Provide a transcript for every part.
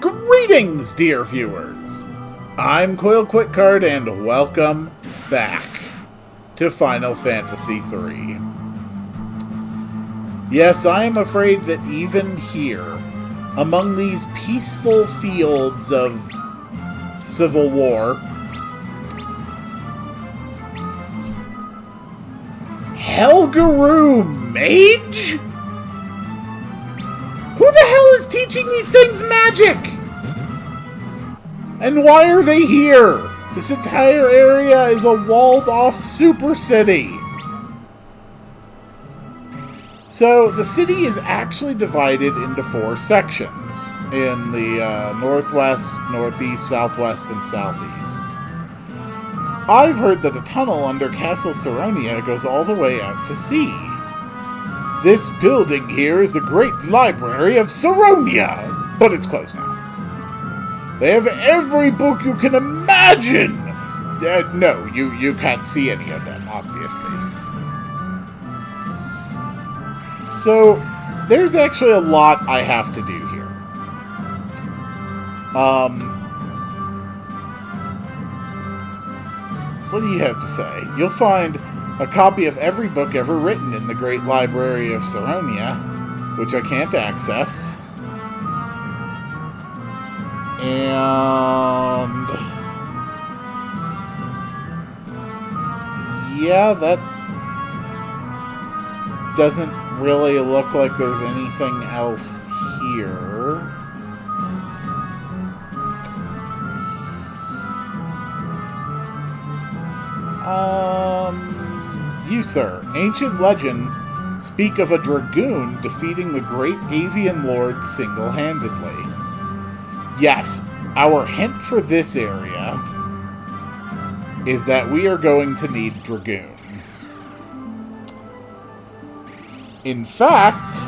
Greetings, dear viewers! I'm Quill Quickcard, and welcome back to Final Fantasy III. Yes, I am afraid that even here, among these peaceful fields of civil war, Helgaroo Mage? Who the hell is teaching these things magic? And why are they here? This entire area is a walled-off super city. So, the city is actually divided into 4 sections in the northwest, northeast, southwest, and southeast. I've heard that a tunnel under Castle Saronia goes all the way out to sea. This building here is the Great Library of Saronia, but it's closed now. They have every book you can imagine! No, you can't see any of them, obviously. So, there's actually a lot I have to do here. What do you have to say? You'll find a copy of every book ever written in the Great Library of Saronia, which I can't access. And yeah, that doesn't really look like there's anything else here. You, sir. Ancient legends speak of a dragoon defeating the great avian lord single-handedly. Yes, our hint for this area is that we are going to need dragoons. In fact,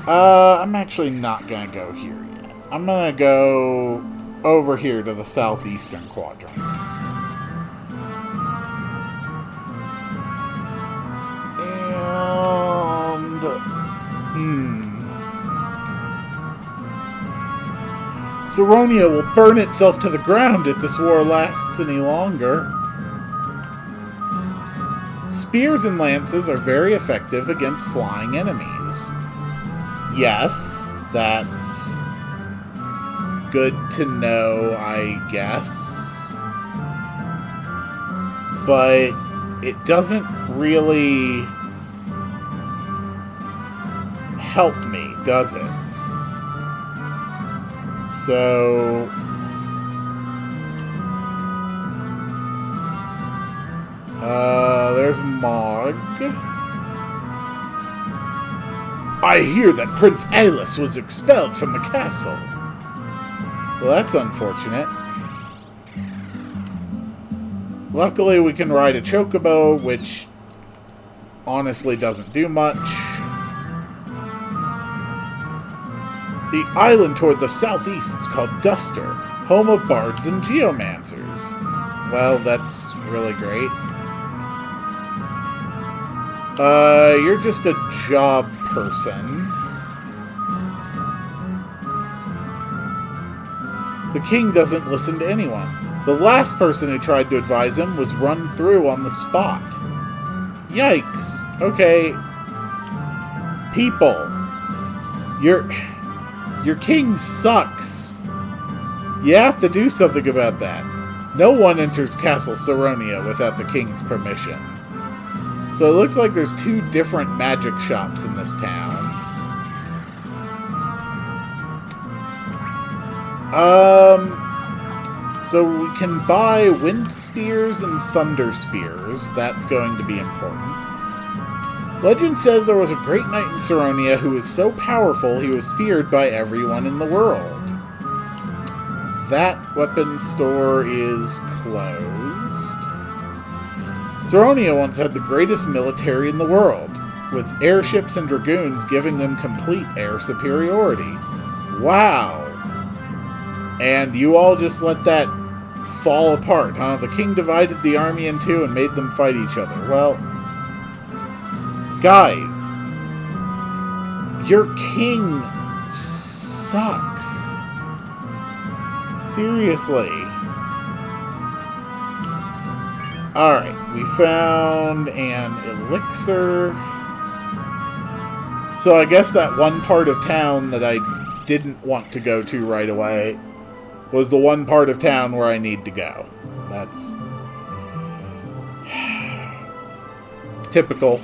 I'm actually not going to go here yet. I'm going to go over here to the southeastern quadrant. Saronia will burn itself to the ground if this war lasts any longer. Spears and lances are very effective against flying enemies. Yes, that's good to know, I guess. But it doesn't really help me, does it? So, there's Mog. I hear that Prince Aelus was expelled from the castle. Well, that's unfortunate. Luckily, we can ride a chocobo, which honestly doesn't do much. The island toward the southeast is called Duster, home of bards and geomancers. Well, that's really great. You're just a job person. The king doesn't listen to anyone. The last person who tried to advise him was run through on the spot. Yikes. Okay. People. Your king sucks. You have to do something about that. No one enters Castle Saronia without the king's permission. So it looks like there's 2 different magic shops in this town. So we can buy wind spears and thunder spears. That's going to be important. Legend says there was a great knight in Saronia who was so powerful he was feared by everyone in the world. That weapon store is closed. Saronia once had the greatest military in the world, with airships and dragoons giving them complete air superiority. Wow! And you all just let that fall apart, huh? The king divided the army in 2 and made them fight each other. Well, guys, your king sucks. Seriously. Alright, we found an elixir. So I guess that one part of town that I didn't want to go to right away was the one part of town where I need to go. That's typical.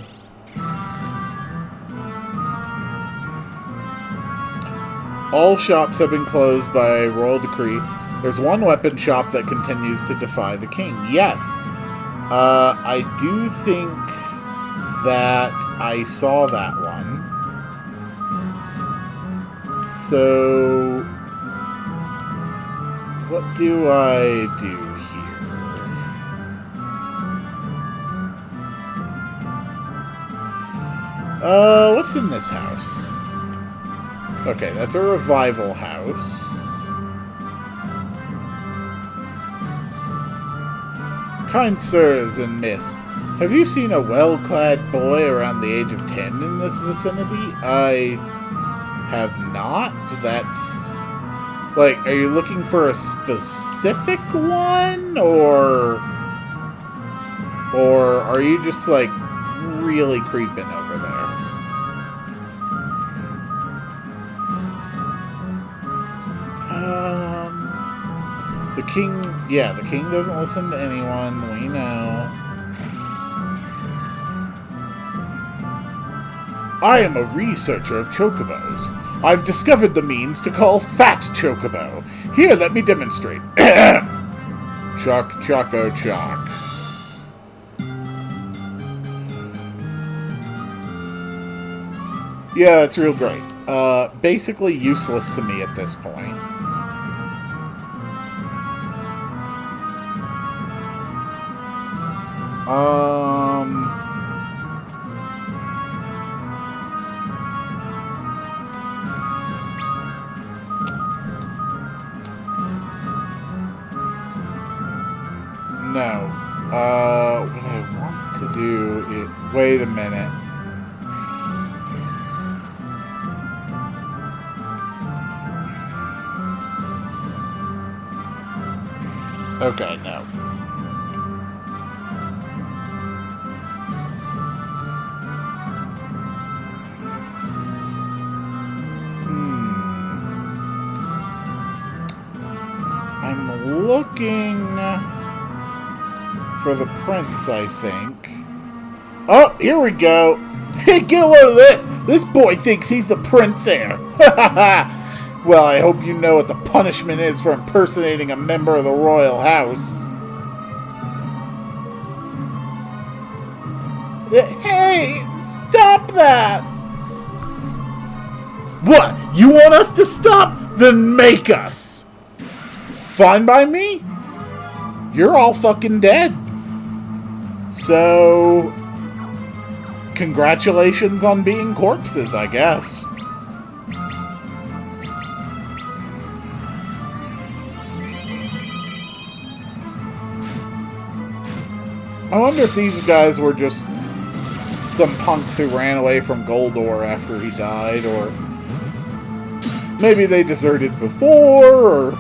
All shops have been closed by royal decree. There's one weapon shop that continues to defy the king. Yes. I do think that I saw that one. So, what do I do here? What's in this house? Okay, that's a revival house. Kind sirs and miss, have you seen a well-clad boy around the age of 10 in this vicinity? I have not. That's... like, are you looking for a specific one? Or are you just, like, really creeping over there? The king... yeah, the king doesn't listen to anyone. We know. I am a researcher of chocobos. I've discovered the means to call Fat Chocobo. Here, let me demonstrate. Choc, choco, choc. Yeah, that's real great. Basically useless to me at this point. No. What I want to do is... wait a minute. Okay, no. I'm looking for the prince, I think. Oh, here we go. Hey, get a load of this. This boy thinks he's the prince heir. Well, I hope you know what the punishment is for impersonating a member of the royal house. Hey, stop that! What? You want us to stop? Then make us! Fine by me? You're all fucking dead. So, congratulations on being corpses, I guess. I wonder if these guys were just some punks who ran away from Goldor after he died, or maybe they deserted before, or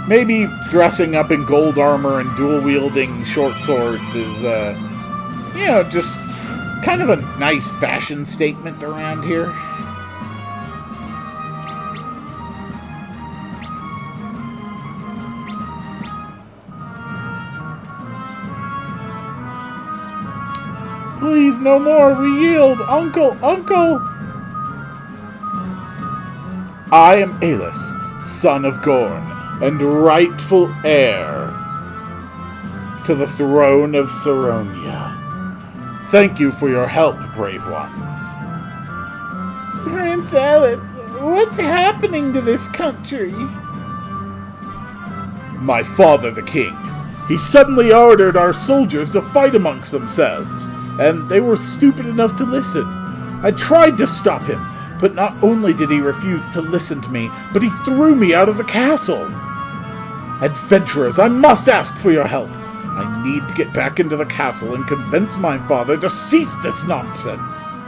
maybe dressing up in gold armor and dual-wielding short swords is, you know, just kind of a nice fashion statement around here. Please, no more. We yield. Uncle, uncle. I am Aelus, son of Gorn, and rightful heir to the throne of Saronia. Thank you for your help, brave ones. Prince Aelus, what's happening to this country? My father, the king. He suddenly ordered our soldiers to fight amongst themselves, and they were stupid enough to listen. I tried to stop him, but not only did he refuse to listen to me, but he threw me out of the castle. Adventurers, I must ask for your help. I need to get back into the castle and convince my father to cease this nonsense.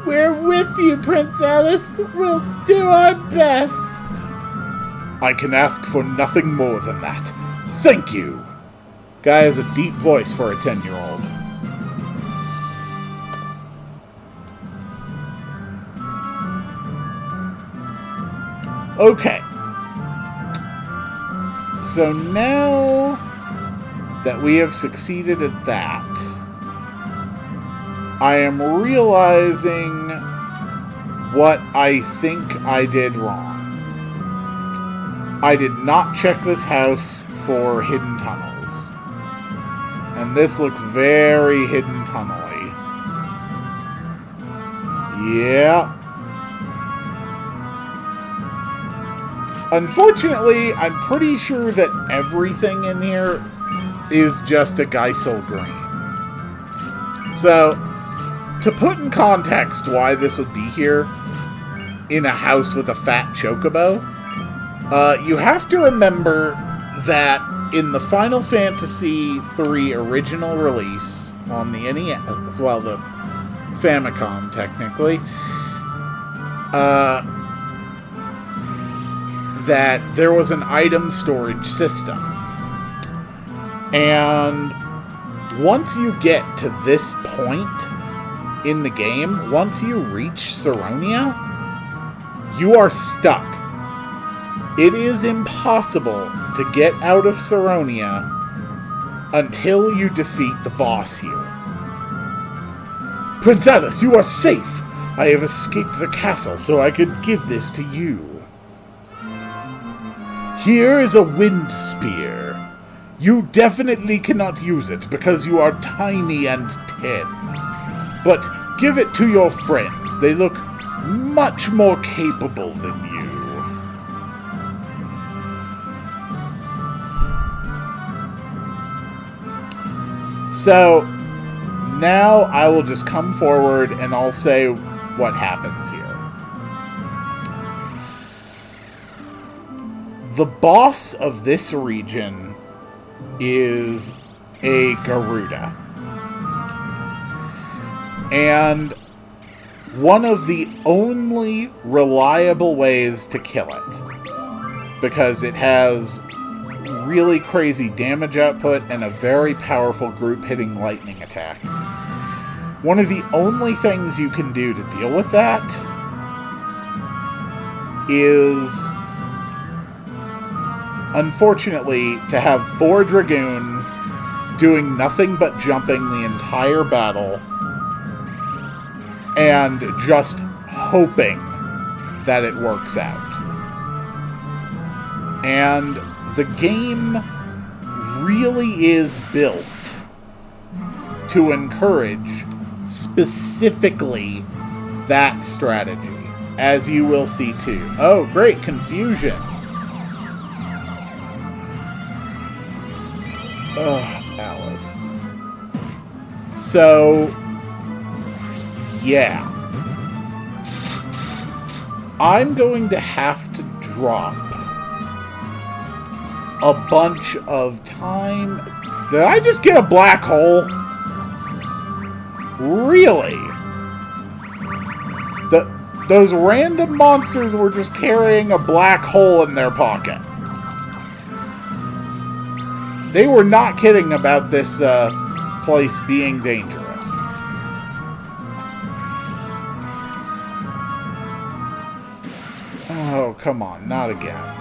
We're with you, Prince Alice. We'll do our best. I can ask for nothing more than that. Thank you. Guy has a deep voice for a 10-year-old. Okay. So now that we have succeeded at that, I am realizing what I think I did wrong. I did not check this house for hidden tunnels. And this looks very hidden tunnel-y. Yeah. Unfortunately, I'm pretty sure that everything in here is just a Geisel green. So, to put in context why this would be here in a house with a fat chocobo, you have to remember that in the Final Fantasy III original release on the NES, well, the Famicom, technically, that there was an item storage system. And once you get to this point in the game, once you reach Saronia, you are stuck. It is impossible to get out of Saronia until you defeat the boss here. Prince Alice, you are safe! I have escaped the castle so I could give this to you. Here is a wind spear. You definitely cannot use it because you are tiny and 10. But give it to your friends. They look much more capable than you. So, now I will just come forward and I'll say what happens here. The boss of this region is a Garuda. And one of the only reliable ways to kill it, because it has really crazy damage output and a very powerful group hitting lightning attack. One of the only things you can do to deal with that is, unfortunately, to have 4 Dragoons doing nothing but jumping the entire battle and just hoping that it works out. And the game really is built to encourage specifically that strategy, as you will see too. Oh, great, confusion. Ugh, Alice. So, yeah. I'm going to have to drop a bunch of time. Did I just get a black hole? Really? Those random monsters were just carrying a black hole in their pocket. They were not kidding about this place being dangerous. Oh, come on, not again.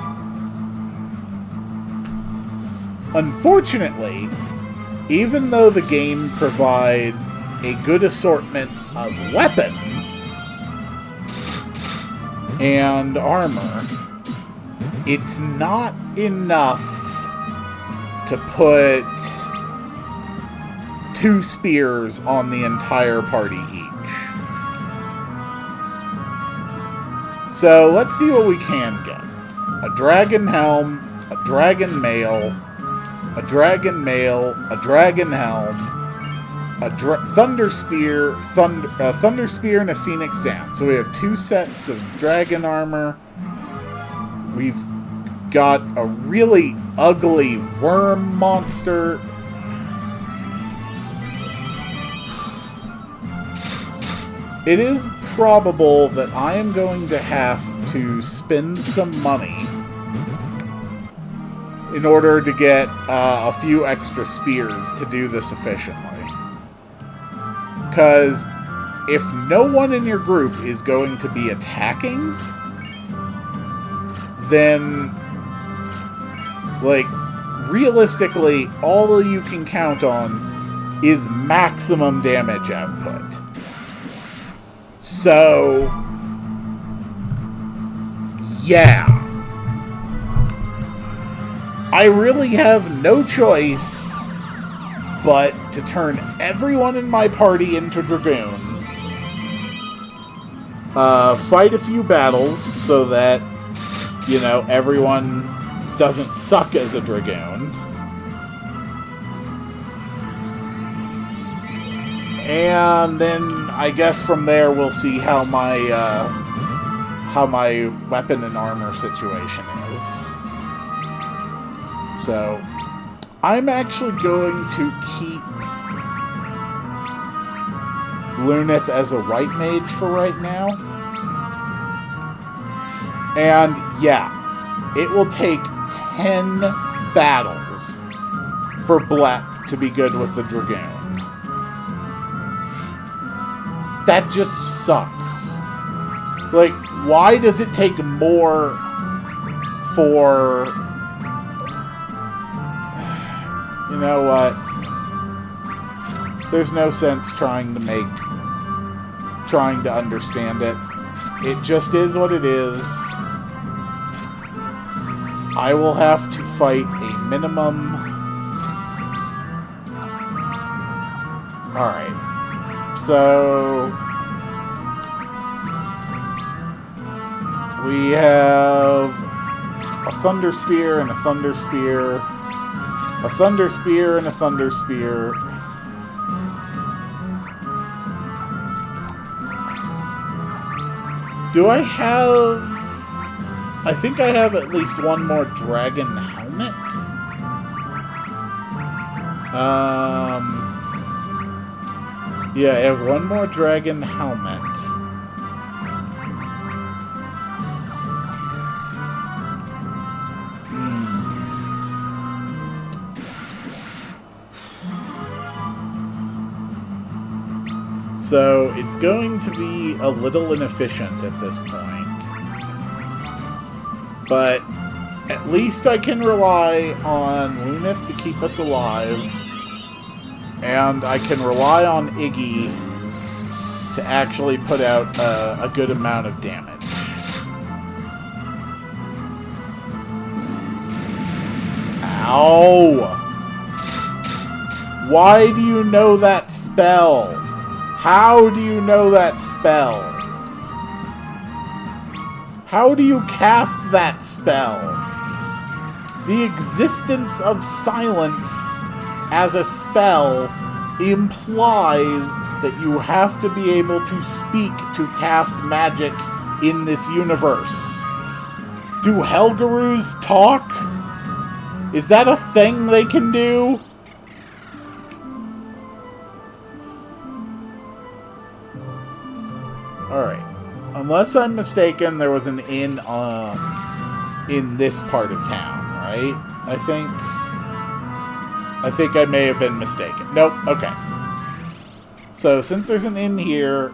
Unfortunately, even though the game provides a good assortment of weapons and armor, it's not enough to put 2 spears on the entire party each. So let's see what we can get. A dragon helm, a dragon mail, a dragon mail, a dragon helm, a thunder spear, thunder spear, and a phoenix down. So we have 2 sets of dragon armor. We've got a really ugly worm monster. it is probable that I am going to have to spend some money in order to get a few extra spears to do this efficiently. Because if no one in your group is going to be attacking, then, like, realistically, all you can count on is maximum damage output. So, yeah. I really have no choice but to turn everyone in my party into dragoons. Fight a few battles so that, you know, everyone doesn't suck as a dragoon. And then I guess from there we'll see how my weapon and armor situation is. So I'm actually going to keep Luneth as a right mage for right now. And yeah, it will take 10 battles for Blep to be good with the dragoon. That just sucks. Like, why does it take more for... You know what? There's no sense trying to understand it. It just is what it is. I will have to fight a minimum... Alright. So... we have a Thunder Spear and a Thunder Spear. A Thunder Spear and a Thunder Spear. Do I have... I think I have at least one more dragon helmet. Yeah, I have one more dragon helmet. So, it's going to be a little inefficient at this point. But at least I can rely on Luneth to keep us alive. And I can rely on Iggy to actually put out a good amount of damage. Ow! Why do you know that spell? How do you know that spell? How do you cast that spell? The existence of silence as a spell implies that you have to be able to speak to cast magic in this universe. Do Helgarus talk? Is that a thing they can do? Alright. Unless I'm mistaken, there was an inn in this part of town, right? I think I may have been mistaken. Nope, okay. So, since there's an inn here,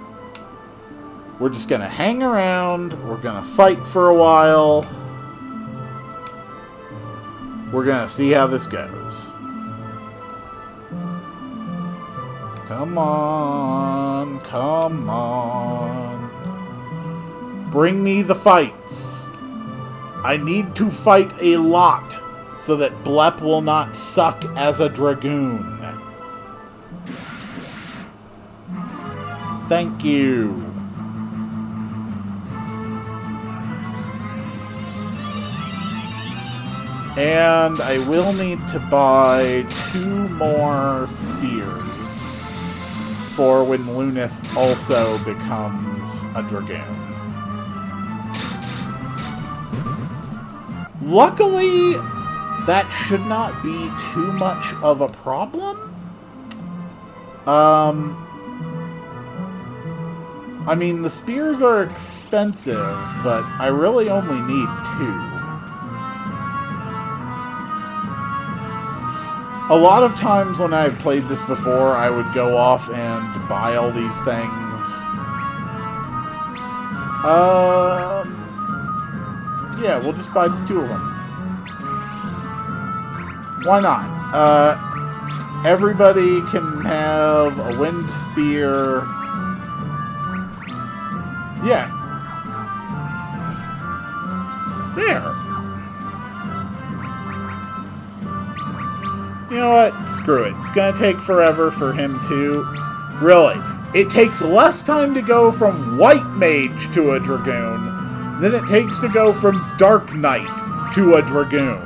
we're just gonna hang around, we're gonna fight for a while, we're gonna see how this goes. Come on, come on. Bring me the fights. I need to fight a lot so that Blep will not suck as a dragoon. Thank you. And I will need to buy 2 more spears for when Luneth also becomes a dragoon. Luckily, that should not be too much of a problem. I mean, the spears are expensive, but I really only need 2. A lot of times when I've played this before, I would go off and buy all these things. Yeah, we'll just buy 2 of them. Why not? Everybody can have a wind spear. Yeah. There. You know what? Screw it. It's gonna take forever for him to... Really. It takes less time to go from White Mage to a Dragoon than it takes to go from Dark Knight to a Dragoon.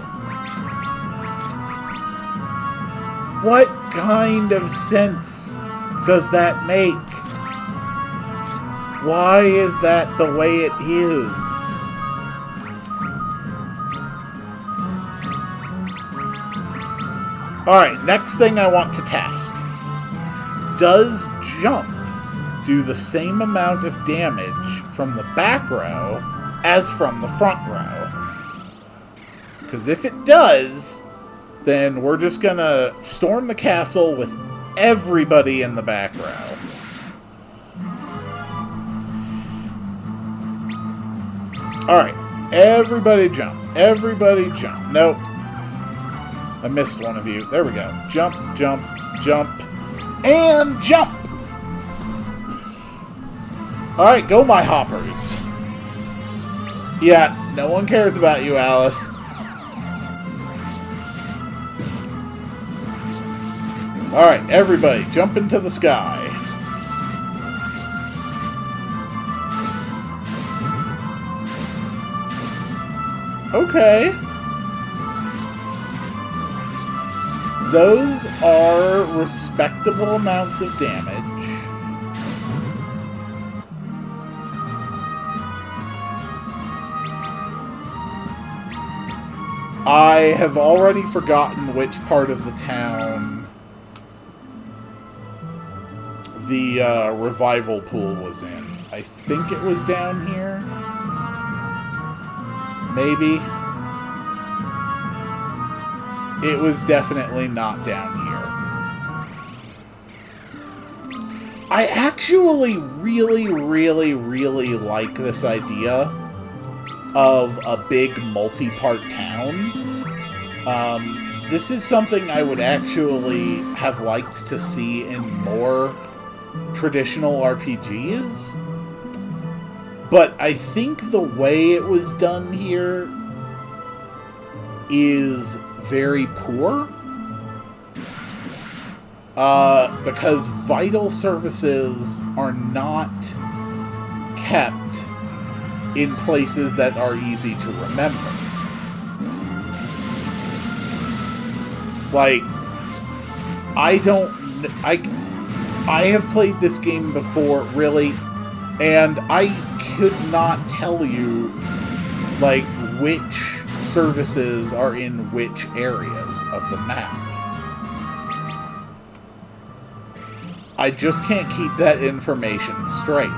What kind of sense does that make? Why is that the way it is? Alright, next thing I want to test. Does jump do the same amount of damage from the back row as from the front row? Because if it does, then we're just gonna storm the castle with everybody in the back row. Alright, everybody jump. Everybody jump. Nope. I missed one of you. There we go. Jump, jump, jump, and jump! Alright, go my hoppers. Yeah, no one cares about you, Alice. Alright, everybody, jump into the sky. Okay. Those are respectable amounts of damage. I have already forgotten which part of the town the revival pool was in. I think it was down here. Maybe. It was definitely not down here. I actually really, really, really like this idea of a big multi-part town. This is something I would actually have liked to see in more traditional RPGs. But I think the way it was done here is very poor. Because vital services are not kept in places that are easy to remember. Like, I have played this game before, really, and I could not tell you, like, which services are in which areas of the map. I just can't keep that information straight.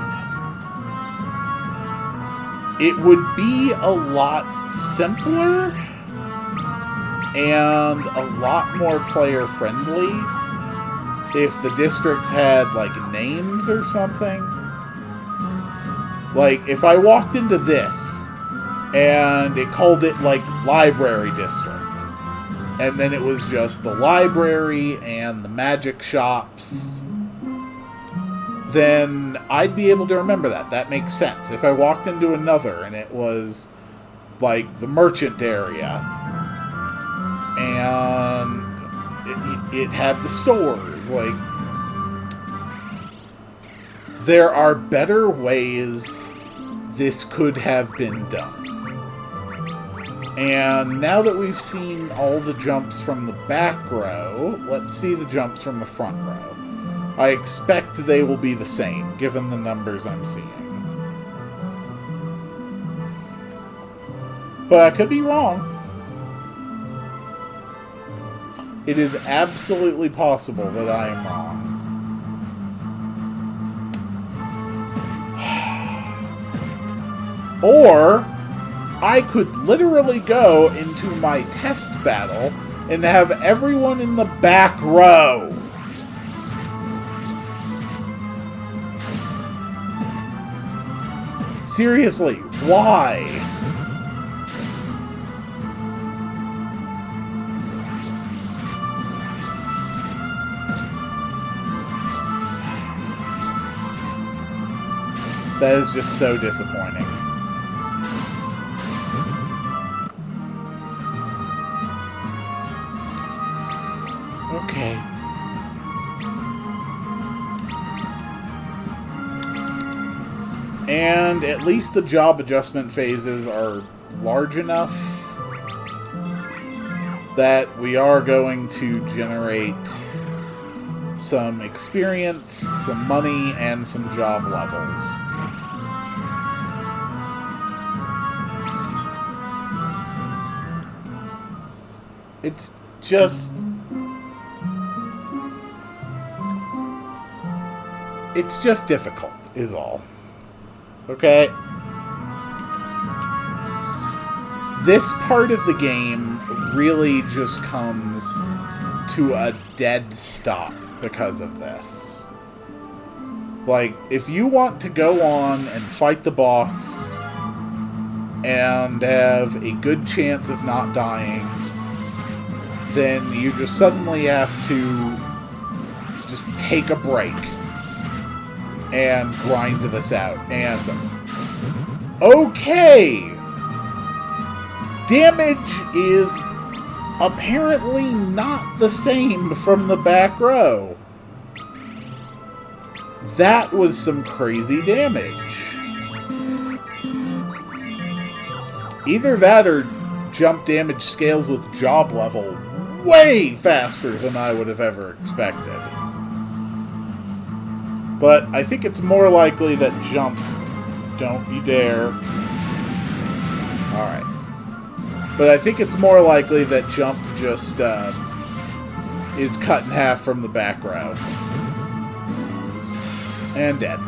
It would be a lot simpler and a lot more player-friendly if the districts had, like, names or something. Like, if I walked into this and it called it, like, Library District, and then it was just the library and the magic shops, then I'd be able to remember that. That makes sense. If I walked into another and it was, like, the merchant area, and it had the stores, like, there are better ways this could have been done. And now that we've seen all the jumps from the back row, let's see the jumps from the front row. I expect they will be the same, given the numbers I'm seeing. But I could be wrong. It is absolutely possible that I am wrong. Or I could literally go into my test battle and have everyone in the back row. Seriously, why? That is just so disappointing. Okay. And at least the job adjustment phases are large enough that we are going to generate some experience, some money, and some job levels. It's just... it's just difficult, is all. Okay? This part of the game really just comes to a dead stop because of this. Like, if you want to go on and fight the boss and have a good chance of not dying, then you just suddenly have to just take a break and grind this out. And okay, damage is apparently not the same from the back row. That was some crazy damage. Either that or jump damage scales with job level way faster than I would have ever expected. But I think it's more likely that jump... don't you dare. Alright. But I think it's more likely that jump just is cut in half from the back row. And dead.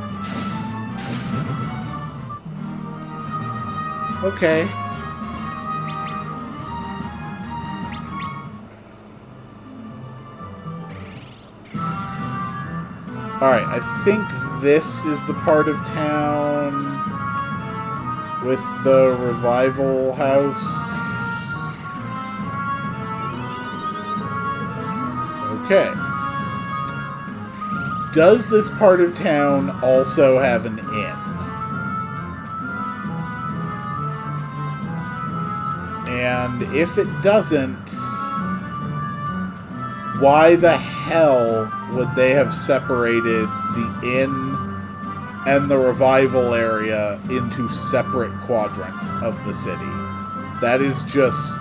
Okay. Alright, I think this is the part of town with the revival house. Okay. Does this part of town also have an inn? And if it doesn't, why the hell would they have separated the inn and the revival area into separate quadrants of the city? That is just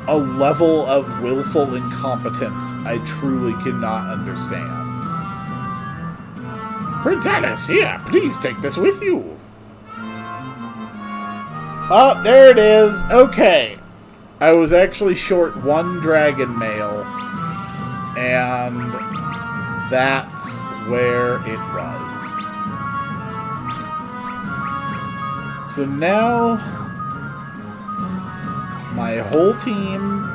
a level of willful incompetence I truly cannot understand. Prince Alice, here, please take this with you. Oh, there it is. Okay. I was actually short one dragon mail, and that's where it was. So now, my whole team...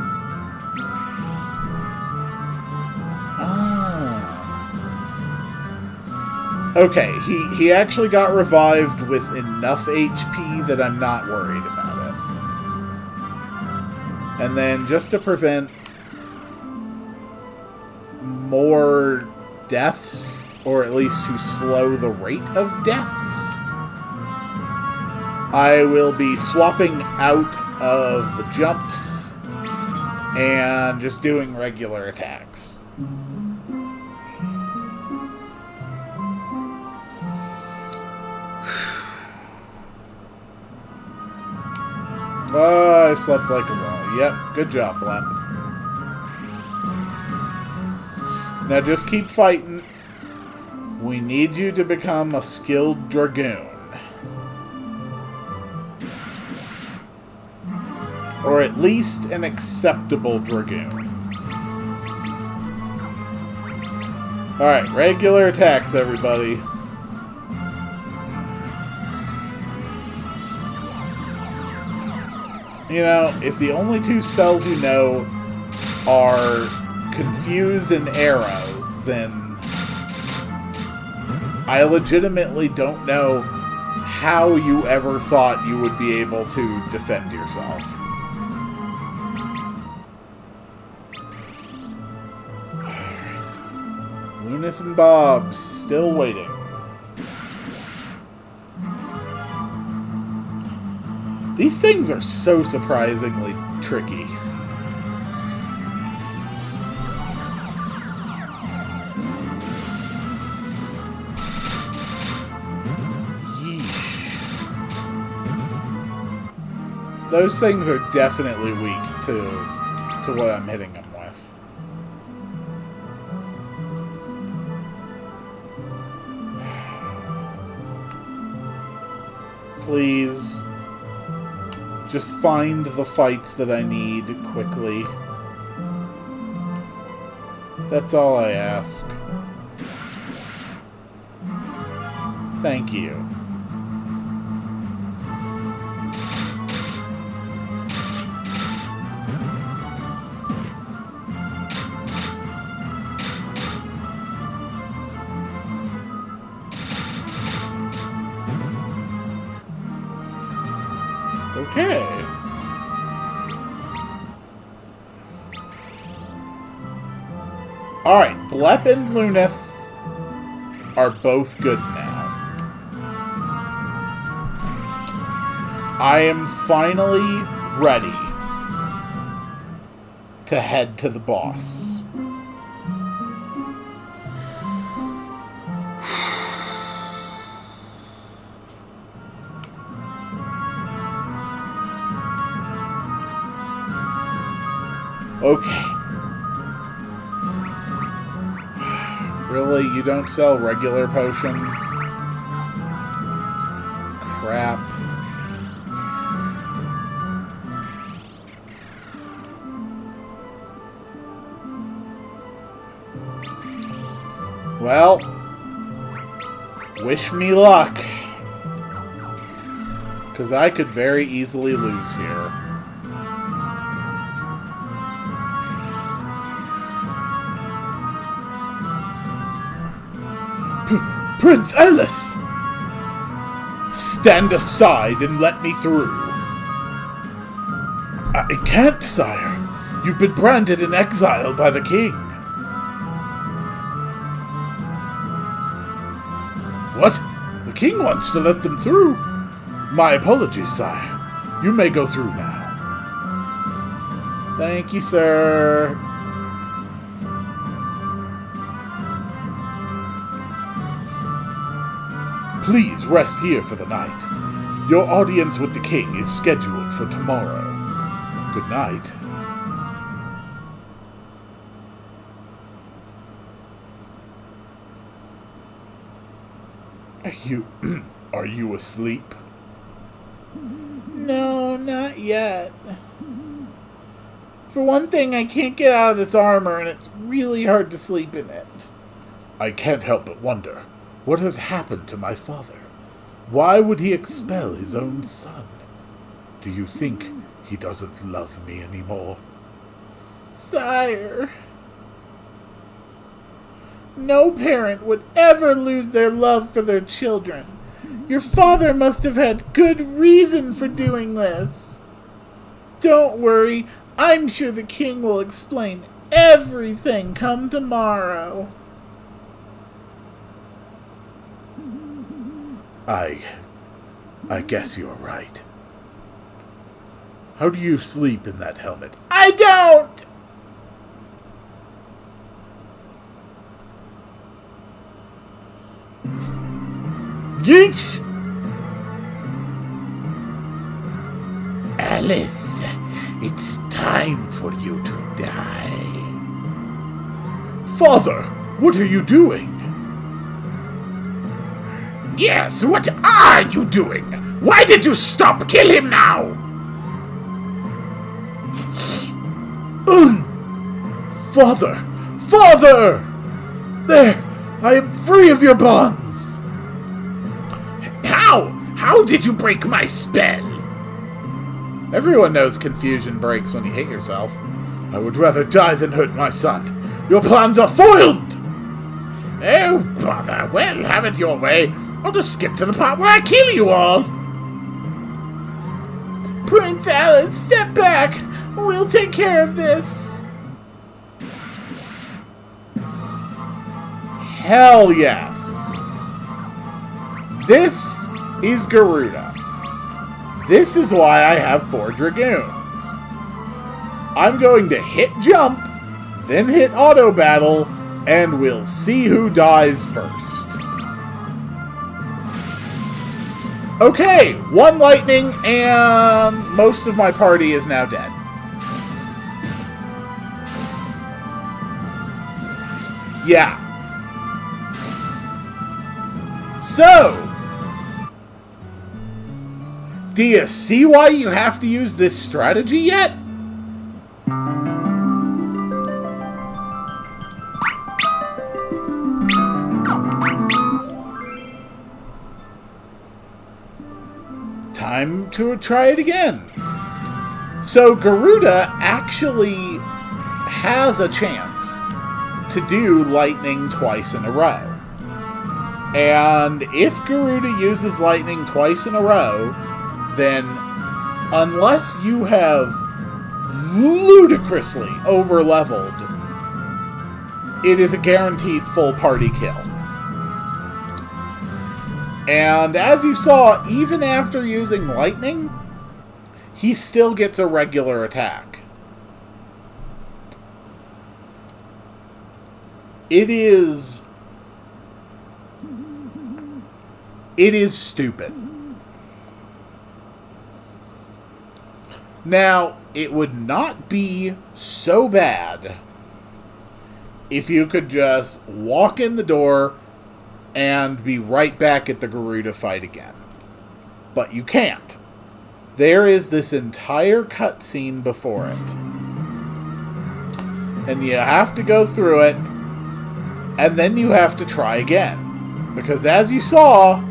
Okay, he actually got revived with enough HP that I'm not worried about it. And then, just to prevent more deaths, or at least to slow the rate of deaths, I will be swapping out of the jumps and just doing regular attacks. Oh, I slept like a wall. Yep, good job, Blimp. Now just keep fighting. We need you to become a skilled dragoon. Or at least an acceptable dragoon. Alright, regular attacks, everybody. You know, if the only two spells you know are Confuse and Arrow, then I legitimately don't know how you ever thought you would be able to defend yourself. Alright. Lunith and Bob's still waiting. These things are so surprisingly tricky. Those things are definitely weak to what I'm hitting them with. Please, just find the fights that I need quickly. That's all I ask. Thank you. Okay. Alright, Blep and Lunith are both good now. I am finally ready to head to the boss. Okay. Really? You don't sell regular potions? Crap. Well, wish me luck. Because I could very easily lose here. Prince Alice! Stand aside and let me through. I can't, sire. You've been branded in exile by the king. What? The king wants to let them through? My apologies, sire. You may go through now. Thank you, sir. Please rest here for the night. Your audience with the king is scheduled for tomorrow. Good night. Are you asleep? No, not yet. For one thing, I can't get out of this armor, and it's really hard to sleep in it. I can't help but wonder. What has happened to my father? Why would he expel his own son? Do you think he doesn't love me anymore? Sire, no parent would ever lose their love for their children. Your father must have had good reason for doing this. Don't worry, I'm sure the king will explain everything come tomorrow. I guess you're right. How do you sleep in that helmet? I don't! Yeesh! Alice, it's time for you to die. Father, what are you doing? Yes, what are you doing? Why did you stop? Kill him now! Father! Father! There! I am free of your bonds! How? How did you break my spell? Everyone knows confusion breaks when you hit yourself. I would rather die than hurt my son. Your plans are foiled! Oh, bother. Well, have it your way. I'll just skip to the part where I kill you all. Prince Alice, step back. We'll take care of this. Hell yes. This is Garuda. This is why I have 4 Dragoons. I'm going to hit jump, then hit auto battle, and we'll see who dies first. Okay, 1 lightning, and most of my party is now dead. Yeah. So, do you see why you have to use this strategy yet? Time to try it again. So Garuda actually has a chance to do lightning twice in a row. And if Garuda uses lightning twice in a row, then unless you have ludicrously over-leveled, it is a guaranteed full party kill. And as you saw, even after using lightning, he still gets a regular attack. It is stupid. Now, it would not be so bad if you could just walk in the door and be right back at the Garuda fight again. But you can't. There is this entire cutscene before it. And you have to go through it, and then you have to try again. Because as you saw,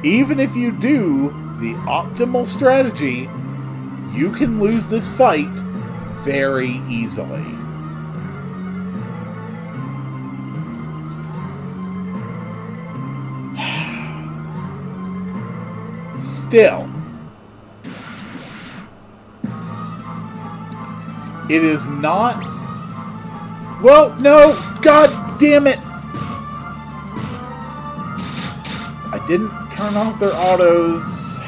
even if you do the optimal strategy, you can lose this fight very easily. Still, it is not... Well, no! God damn it! I didn't turn off their autos.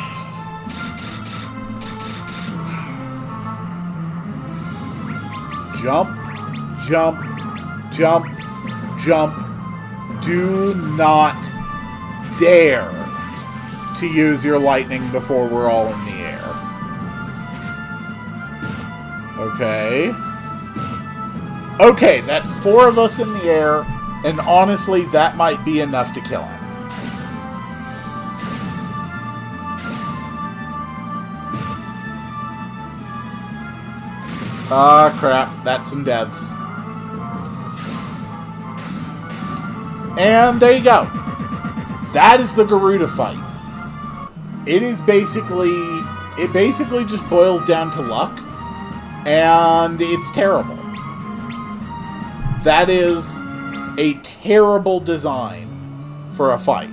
Jump, jump, jump, jump. Do not dare to use your lightning before we're all in the air. Okay. Okay, that's 4 of us in the air, and honestly, that might be enough to kill him. Ah, crap. That's some deaths. And there you go. That is the Garuda fight. It is basically... It basically just boils down to luck. And it's terrible. That is a terrible design for a fight.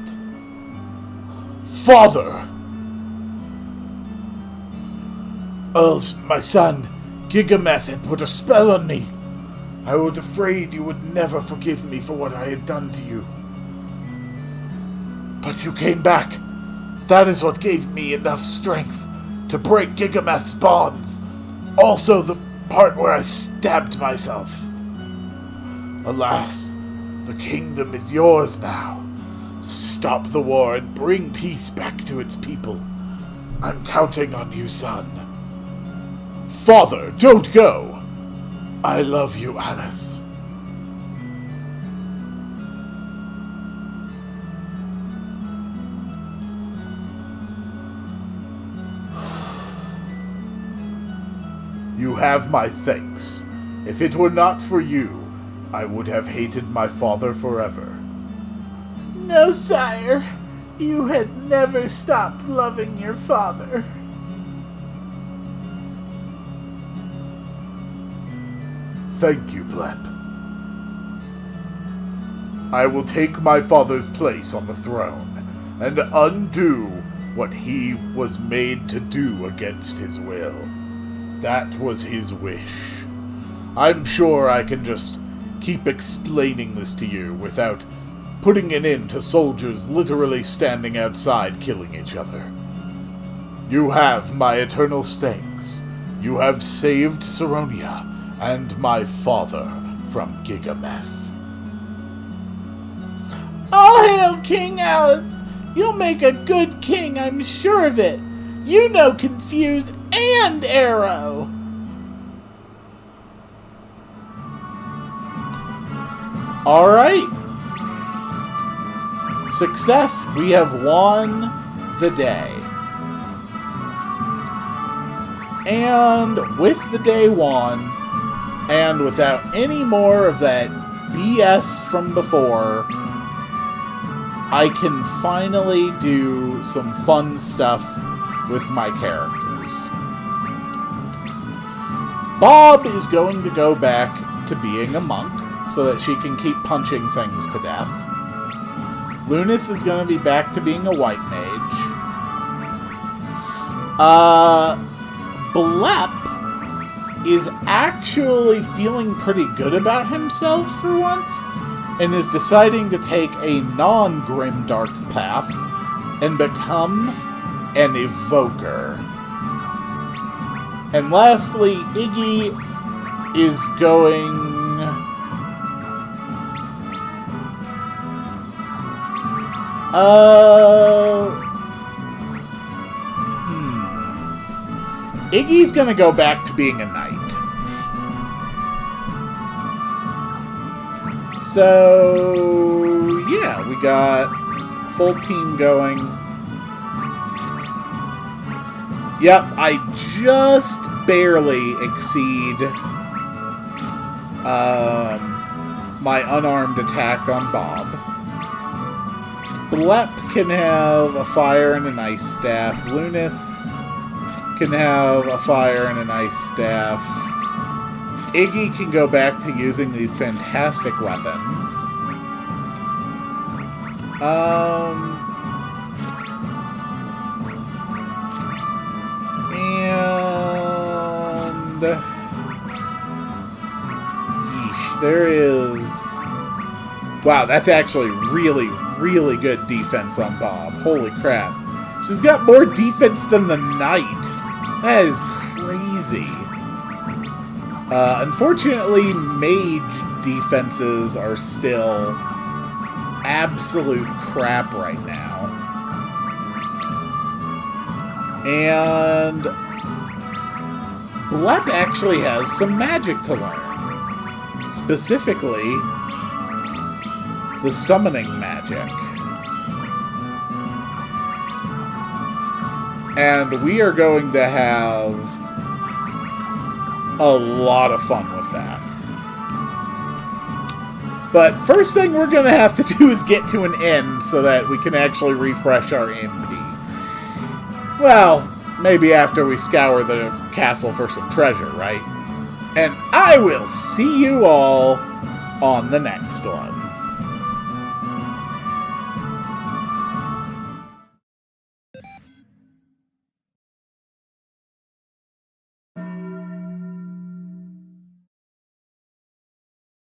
Father! Earls, my son, Gigameth had put a spell on me. I was afraid you would never forgive me for what I had done to you. But you came back. That is what gave me enough strength to break Gigameth's bonds. Also the part where I stabbed myself. Alas, the kingdom is yours now. Stop the war and bring peace back to its people. I'm counting on you, son. Father, don't go! I love you, Alice. You have my thanks. If it were not for you, I would have hated my father forever. No, sire. You had never stopped loving your father. Thank you, Blep. I will take my father's place on the throne and undo what he was made to do against his will. That was his wish. I'm sure I can just keep explaining this to you without putting an end to soldiers literally standing outside killing each other. You have my eternal thanks. You have saved Saronia and my father from Gigameth. All hail King Alice! You'll make a good king, I'm sure of it. You know Confuse and Arrow. Alright. Success. We have won the day. And with the day won, and without any more of that BS from before, I can finally do some fun stuff with my characters. Bob is going to go back to being a monk so that she can keep punching things to death. Lunith is going to be back to being a white mage. Blep is actually feeling pretty good about himself for once, and is deciding to take a non-grimdark path and become an evoker. And lastly, Iggy is going... Iggy's gonna go back to being a knight. So, yeah, we got full team going. Yep, I just barely exceed my unarmed attack on Bob. Blep can have a fire and an ice staff. Lunith can have a fire and an ice staff. Iggy can go back to using these fantastic weapons. And... yeesh, there is... wow, that's actually really, really good defense on Bob. Holy crap. She's got more defense than the knight. That is crazy. Unfortunately, mage defenses are still absolute crap right now. And Blep actually has some magic to learn. Specifically, the summoning magic. And we are going to have a lot of fun with that. But first thing we're going to have to do is get to an end so that we can actually refresh our MP. Well, maybe after we scour the castle for some treasure, right? And I will see you all on the next one.